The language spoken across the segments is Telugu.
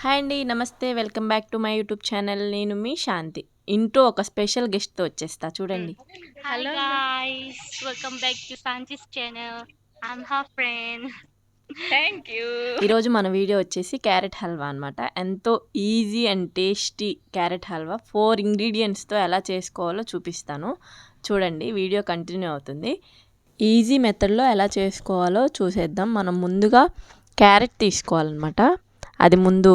హాయ్ అండి. నమస్తే. Welcome back to my YouTube channel. నేను మీ శాంతి. ఇంట్లో ఒక స్పెషల్ గెస్ట్‌తో వచ్చేస్తా చూడండి. Hi Hello, guys, welcome back to Sanchi's channel. I'm her friend. thank you. ఈరోజు మన వీడియో వచ్చేసి క్యారెట్ హల్వా అనమాట. ఎంతో easy and tasty carrot halwa 4 ఇంగ్రీడియంట్స్‌తో ఎలా చేసుకోవాలో చూపిస్తాను. చూడండి, వీడియో కంటిన్యూ అవుతుంది. ఈజీ మెథడ్‌లో ఎలా చేసుకోవాలో చూసేద్దాం. మనం ముందుగా క్యారెట్ తీసుకోవాలన్నమాట. అది ముందు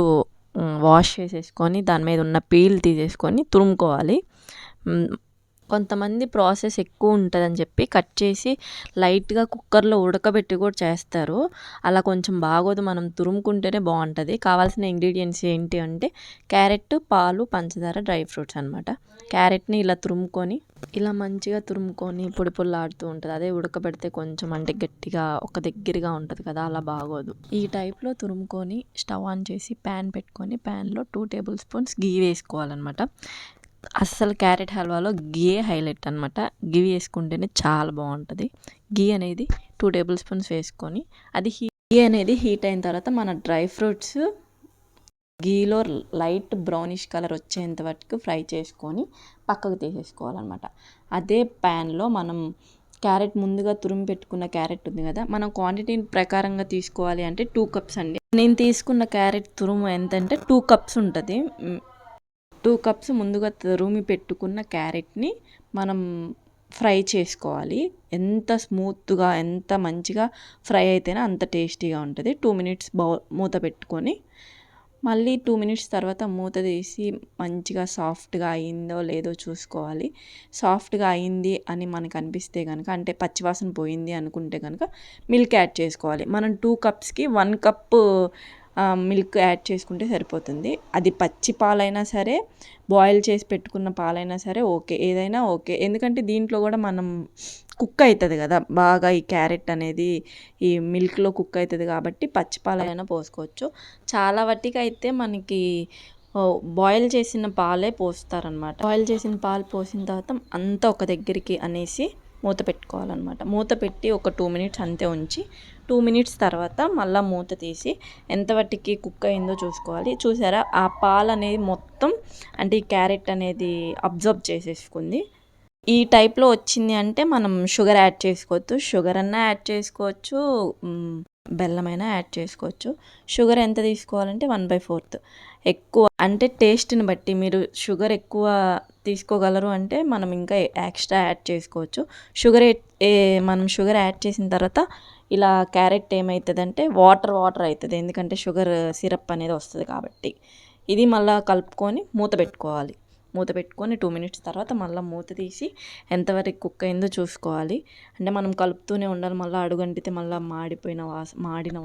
వాష్ చేసేసుకొని దాని మీద ఉన్న పీల్ తీసేసుకొని తురుముకోవాలి. కొంతమంది ప్రాసెస్ ఎక్కువ ఉంటుందని చెప్పి కట్ చేసి లైట్గా కుక్కర్లో ఉడకబెట్టి కూడా చేస్తారు. అలా కొంచెం బాగోదు, మనం తురుముకుంటేనే బాగుంటుంది. కావాల్సిన ఇంగ్రీడియంట్స్ ఏంటి అంటే క్యారెట్, పాలు, పంచదార, డ్రై ఫ్రూట్స్ అనమాట. క్యారెట్ని ఇలా తురుముకొని ఇలా మంచిగా తురుముకొని పొడి పొల్లాడుతూ ఉంటుంది. అదే ఉడకబెడితే కొంచెం అంటే గట్టిగా ఒక దగ్గరగా ఉంటుంది కదా, అలా బాగోదు. ఈ టైప్లో తురుముకొని స్టవ్ ఆన్ చేసి ప్యాన్ పెట్టుకొని ప్యాన్లో 2 టేబుల్ స్పూన్స్ గీ వేసుకోవాలన్నమాట. అస్సలు క్యారెట్ హల్వాలో గీ హైలైట్ అనమాట. గీ వేసుకుంటేనే చాలా బాగుంటుంది. గీ అనేది 2 టేబుల్ స్పూన్స్ వేసుకొని గీ అనేది హీట్ అయిన తర్వాత మన డ్రై ఫ్రూట్స్ గీలో లైట్ బ్రౌనిష్ కలర్ వచ్చేంత వరకు ఫ్రై చేసుకొని పక్కకు తీసేసుకోవాలన్నమాట. అదే ప్యాన్లో మనం క్యారెట్ ముందుగా తురిమి పెట్టుకున్న క్యారెట్ ఉంది కదా, మనం క్వాంటిటీ ప్రకారంగా తీసుకోవాలి అంటే 2 కప్స్ అండి. నేను తీసుకున్న క్యారెట్ తురుము ఎంతంటే 2 కప్స్ ఉంటుంది. 2 కప్స్ ముందుగా తురిమి పెట్టుకున్న క్యారెట్ని మనం ఫ్రై చేసుకోవాలి. ఎంత స్మూత్గా ఎంత మంచిగా ఫ్రై అయితేనే అంత టేస్టీగా ఉంటుంది. 2 మినిట్స్ మూత పెట్టుకొని మళ్ళీ 2 మినిట్స్ తర్వాత మూత తీసి మంచిగా సాఫ్ట్గా అయిందో లేదో చూసుకోవాలి. సాఫ్ట్గా అయింది అని మనకు అనిపిస్తే కనుక, అంటే పచ్చివాసన పోయింది అనుకుంటే కనుక మిల్క్ యాడ్ చేసుకోవాలి. మనం 2 కప్స్కి 1 కప్పు మిల్క్ యాడ్ చేసుకుంటే సరిపోతుంది. అది పచ్చి పాలైనా సరే, బాయిల్ చేసి పెట్టుకున్న పాలైనా సరే ఓకే, ఏదైనా ఓకే. ఎందుకంటే దీంట్లో కూడా మనం కుక్ అవుతుంది కదా బాగా, ఈ క్యారెట్ అనేది ఈ మిల్క్లో కుక్ అవుతుంది కాబట్టి పచ్చి పాలైనా పోసుకోవచ్చు. చాలా వాటికి అయితే మనకి బాయిల్ చేసిన పాలే పోస్తారనమాట. బాయిల్ చేసిన పాలు పోసిన తర్వాత అంతా ఒక దగ్గరికి అనేసి మూత పెట్టుకోవాలన్నమాట. మూత పెట్టి ఒక 2 మినిట్స్ అంతే ఉంచి 2 మినిట్స్ తర్వాత మళ్ళీ మూత తీసి ఎంతవరకు కుక్ అయిందో చూసుకోవాలి. చూసారా, ఆ పాలు అనేది మొత్తం అంటే ఈ క్యారెట్ అనేది అబ్జర్వ్ చేసేసుకుంది. ఈ టైప్లో వచ్చింది అంటే మనం షుగర్ యాడ్ చేసుకోవచ్చు. షుగర్ అన్నా యాడ్ చేసుకోవచ్చు, బెల్లమైనా యాడ్ చేసుకోవచ్చు. షుగర్ ఎంత తీసుకోవాలంటే 1/4. ఎక్కువ అంటే టేస్ట్ని బట్టి మీరు షుగర్ ఎక్కువ తీసుకోగలరు అంటే మనం ఇంకా ఎక్స్ట్రా యాడ్ చేసుకోవచ్చు. మనం షుగర్ యాడ్ చేసిన తర్వాత ఇలా క్యారెట్ ఏమవుతుందంటే వాటర్ అవుతుంది, ఎందుకంటే షుగర్ సిరప్ అనేది వస్తుంది కాబట్టి. ఇది మళ్ళీ కలుపుకొని మూత పెట్టుకోవాలి. మూత పెట్టుకొని 2 మినిట్స్ తర్వాత మళ్ళీ మూత తీసి ఎంతవరకు కుక్ అయిందో చూసుకోవాలి. అంటే మనం కలుపుతూనే ఉండాలి, మళ్ళీ అడుగంటితే మళ్ళీ మాడిన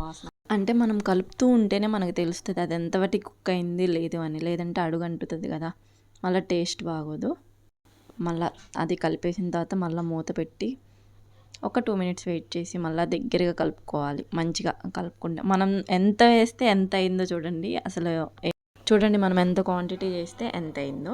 వాసన. అంటే మనం కలుపుతూ ఉంటేనే మనకు తెలుస్తుంది అది ఎంతవరకు కుక్ అయింది లేదు అని, లేదంటే అడుగంటుతుంది కదా, మళ్ళీ టేస్ట్ బాగోదు. మళ్ళీ అది కలిపేసిన తర్వాత మళ్ళీ మూత పెట్టి ఒక 2 మినిట్స్ వెయిట్ చేసి మళ్ళీ దగ్గరగా కలుపుకోవాలి. మంచిగా కలుపుకుంటే మనం ఎంత వేస్తే ఎంత అయిందో చూడండి. చూడండి మనం ఎంత క్వాంటిటీ చేస్తే ఎంత అయిందో.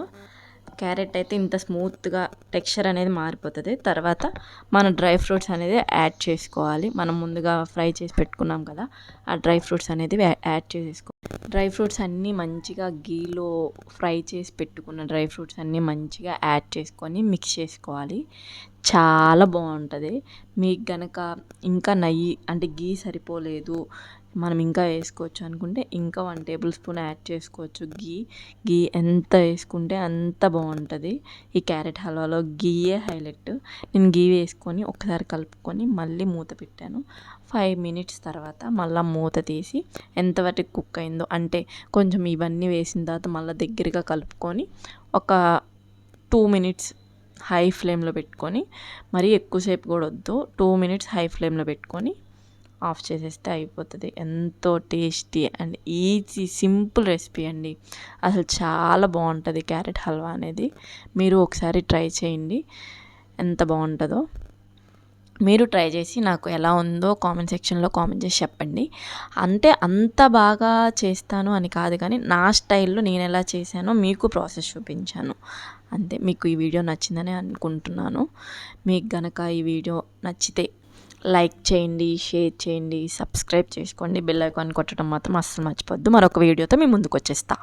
క్యారెట్ అయితే ఇంత స్మూత్గా టెక్స్చర్ అనేది మారిపోతుంది. తర్వాత మన డ్రై ఫ్రూట్స్ అనేది యాడ్ చేసుకోవాలి. మనం ముందుగా ఫ్రై చేసి పెట్టుకున్నాం కదా, ఆ డ్రై ఫ్రూట్స్ అనేది యాడ్ చేసేసుకోవాలి. డ్రై ఫ్రూట్స్ అన్నీ మంచిగా గీలో ఫ్రై చేసి పెట్టుకున్న డ్రై ఫ్రూట్స్ అన్నీ మంచిగా యాడ్ చేసుకొని మిక్స్ చేసుకోవాలి. చాలా బాగుంటుంది. మీకు గనక ఇంకా నెయ్యి అంటే గీ సరిపోలేదు, మనం ఇంకా వేసుకోవచ్చు అనుకుంటే ఇంకా 1 టేబుల్ స్పూన్ యాడ్ చేసుకోవచ్చు. గీ ఎంత వేసుకుంటే అంత బాగుంటుంది. ఈ క్యారెట్ హల్వాలో గీయే హైలైట్. నేను గీ వేసుకొని ఒకసారి కలుపుకొని మళ్ళీ మూత పెట్టాను. 5 మినిట్స్ తర్వాత మళ్ళీ మూత తీసి ఎంతవరకు కుక్ అయిందో, అంటే కొంచెం ఇవన్నీ వేసిన తర్వాత మళ్ళీ దగ్గరగా కలుపుకొని ఒక 2 మినిట్స్ హై ఫ్లేమ్లో పెట్టుకొని, మరీ ఎక్కువసేపు కూడా వద్దు, 2 మినిట్స్ హై ఫ్లేమ్లో పెట్టుకొని ఆఫ్ చేసేస్తే అయిపోతుంది. ఎంతో tasty and easy simple recipe అండి. అసలు చాలా బాగుంటుంది క్యారెట్ హల్వా అనేది. మీరు ఒకసారి ట్రై చేయండి, ఎంత బాగుంటుందో. మీరు ట్రై చేసి నాకు ఎలా ఉందో కామెంట్ సెక్షన్లో కామెంట్ చేసి చెప్పండి. అంటే అంత బాగా చేస్తాను అని కాదు, కానీ నా స్టైల్లో నేను ఎలా చేశానో మీకు ప్రాసెస్ చూపించాను అంతే. మీకు ఈ వీడియో నచ్చిందని అనుకుంటున్నాను. మీకు గనక ఈ వీడియో నచ్చితే లైక్ చేయండి, షేర్ చేయండి, సబ్స్క్రైబ్ చేసుకోండి, బెల్ ఐకాన్ కొట్టడం మాత్రం అస్సలు మర్చిపోద్దు. మరొక వీడియోతో మీ ముందుకు వచ్చేస్తా.